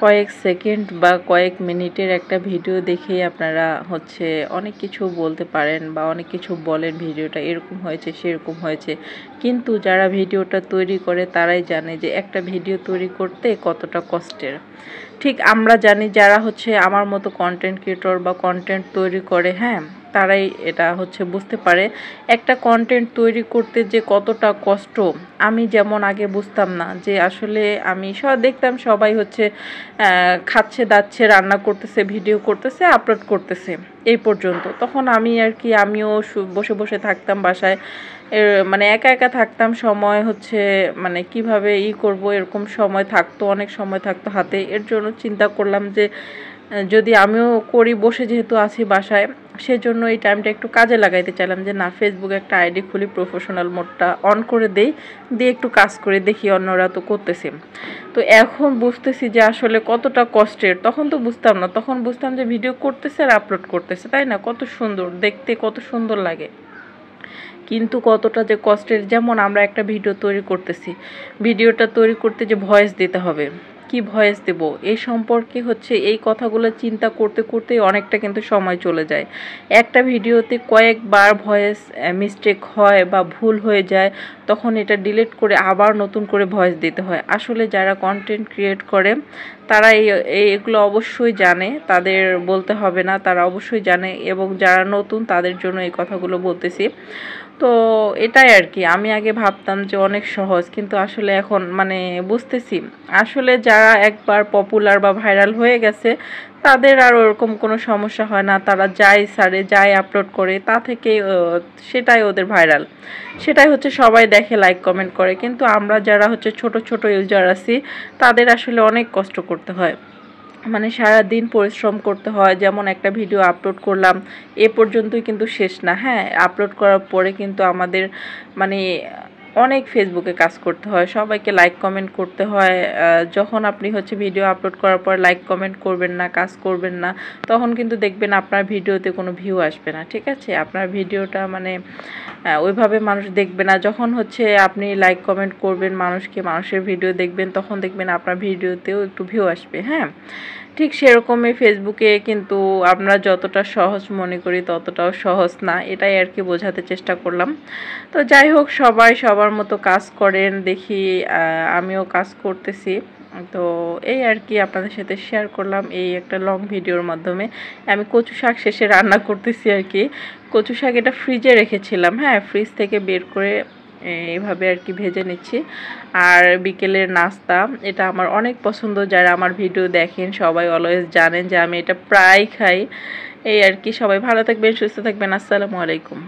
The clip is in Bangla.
কয়েক সেকেন্ড বা কয়েক মিনিটের একটা ভিডিও দেখেই আপনারা অনেক কিছু বলতে পারেন বা অনেক কিছু বলেন, ভিডিওটা এরকম হয়েছে সেরকম হয়েছে, কিন্তু যারা ভিডিওটা তৈরি করে তারাই জানে যে একটা ভিডিও তৈরি করতে কতটা কষ্টের। ঠিক আমরা জানি যারা আমার মতো কন্টেন্ট ক্রিয়েটর বা কন্টেন্ট তৈরি করে, হ্যাঁ, তারাই এটা বুঝতে পারে একটা কন্টেন্ট তৈরি করতে যে কতটা কষ্ট। আমি যেমন আগে বুঝতাম না যে আসলে আমি দেখতাম সবাই খাচ্ছে দাচ্ছে রান্না করতেছে, ভিডিও করতেছে, আপলোড করতেছে, এই পর্যন্ত। তখন আমিও বসে বসে থাকতাম বাসায়, মানে একা একা থাকতাম, সময় মানে কিভাবে করব এরকম সময় থাকতো, অনেক সময় থাকতো হাতে। এর জন্য চিন্তা করলাম যে যদি আমিও করি, বসে যেহেতু আছি বাসায়, সেজন্য এই টাইমটা একটু কাজে লাগাইতে চাইলাম যে না, ফেসবুকে একটা আইডি খুলি, প্রফেশনাল মোডটা অন করে দিয়ে একটু কাজ করে দেখি অন্যরা তো করতেছে। তো এখন বুঝতেছি যে আসলে কতটা কষ্টের। তখন তো বুঝতাম না, তখন বুঝতাম যে ভিডিও করতেছে আর আপলোড করতেছে, তাই না? কত সুন্দর দেখতে, কত সুন্দর লাগে, কিন্তু কতটা যে কষ্টের। যেমন আমরা একটা ভিডিও তৈরি করতেছি, ভিডিওটা তৈরি করতে যে ভয়েস দিতে হবে, কি ভয়েস দেব, এই সম্পর্কে এই কথাগুলো চিন্তা করতে করতেই অনেকটা কিন্তু সময় চলে যায়। একটা ভিডিওতে কয়েকবার ভয়েস মিস্টেক হয় বা ভুল হয়ে যায়, তখন এটা ডিলিট করে আবার নতুন করে ভয়েস দিতে হয়। আসলে যারা কন্টেন্ট ক্রিয়েট করে তারা এগুলো অবশ্যই জানে, তাদের বলতে হবে না, তারা অবশ্যই জানে। এবং যারা নতুন তাদের জন্য এই কথাগুলো বলতেছি। তো এটাই আর কি। আমি আগে ভাবতাম যে অনেক সহজ, কিন্তু আসলে এখন মানে বুঝতেছি আসলে যারা একবার পপুলার বা ভাইরাল হয়ে গেছে তাদের আর ওরকম কোনো সমস্যা হয় না। তারা যাই ছাড়ে, যাই আপলোড করে, তা থেকে সেটাই ওদের ভাইরাল, সেটাই সবাই দেখে, লাইক কমেন্ট করে। কিন্তু আমরা যারা ছোট ছোট ইউজার আছি, তাদের আসলে অনেক কষ্ট করতে হয়, মানে সারাদিন পরিশ্রম করতে হয়। যেমন একটা ভিডিও আপলোড করলাম, এ পর্যন্তই কিন্তু শেষ না, হ্যাঁ, আপলোড করার পরে কিন্তু আমাদের মানে অনেক ফেসবুকে কাজ করতে হয়, সবাইকে লাইক কমেন্ট করতে হয়। যখন আপনি ভিডিও আপলোড করার পর লাইক কমেন্ট করবেন না, কাজ করবেন না, তখন কিন্তু দেখবেন আপনার ভিডিওতে কোনো ভিউ আসবে না, ঠিক আছে? আপনার ভিডিওটা মানে ওইভাবে মানুষ দেখবে না। যখন আপনি লাইক কমেন্ট করবেন, মানুষের ভিডিও দেখবেন, তখন দেখবেন আপনার ভিডিওতেও একটু ভিউ আসবে, হ্যাঁ। ঠিক সেরকমই ফেসবুকে কিন্তু আমরা যতটা সহজ মনে করি ততটাও সহজ না, এটাই আর কি বোঝাতে চেষ্টা করলাম। তো যাই হোক, সবাই সবার মতো কাজ করেন, দেখি আমিও কাজ করতেছি। তো এই আর কি আপনাদের সাথে শেয়ার করলাম এই একটা লং ভিডিওর মাধ্যমে। আমি কচু শাক শেষে রান্না করতেছি আর কি। কচু শাক এটা ফ্রিজে রেখেছিলাম, হ্যাঁ, ফ্রিজ থেকে বের করে এইভাবে আর কি ভেজে নিচ্ছি। আর বিকেলের নাস্তা, এটা আমার অনেক পছন্দ। যারা আমার ভিডিও দেখেন সবাই অলওয়েজ জানেন যে আমি এটা প্রায় খাই। এই আর কি। সবাই ভালো থাকবেন, সুস্থ থাকবেন। আসসালামু আলাইকুম।